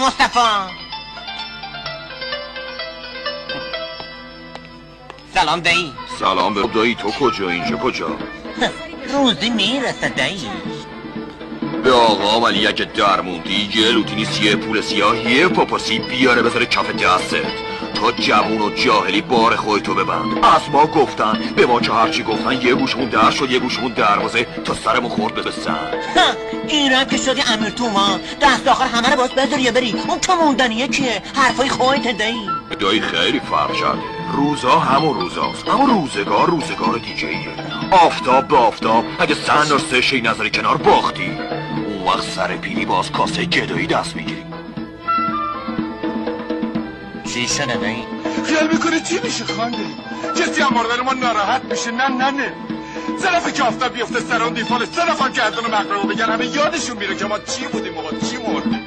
مصطفی. سلام دایی. سلام به دایی. تو کجا؟ اینجا کجا؟ روزی میرسه دایی. به آقا ولی اگه درموندی یه لوتی نیست یه پول سیاه یه پاپاسی بیاره بذاره کف دستت تا جوون و جاهلی بار خودتو ببند. از ما گفتن به ما که هرچی گفتن یه گوشمون در شد یه گوشمون دروازه تا سرمون خورد به سن. ایران که شدی امیر تومان دست آخر همه رو باز بذار یا بری. اون که موندنیه کیه؟ حرفای خودت دایی. دایی خیلی فرق کرده. روزا همون روزاست اما روزگار دیگه ایه. آفتاب به آفتاب اگه سن و سه شی نظری کنار باختی اون وقت سر پیری باز کاسه گدایی دست میگیری. چی شده دایی؟ خیال میکنه چی میشه خانده؟ کسی هم مردن ما ناراحت میشه؟ نه سه دفعه که آفتاب بیفته سر اون دیفال سه دفعه گردن و مقربو بگن همه یادشون میره که ما چی بودیم و چی مردیم.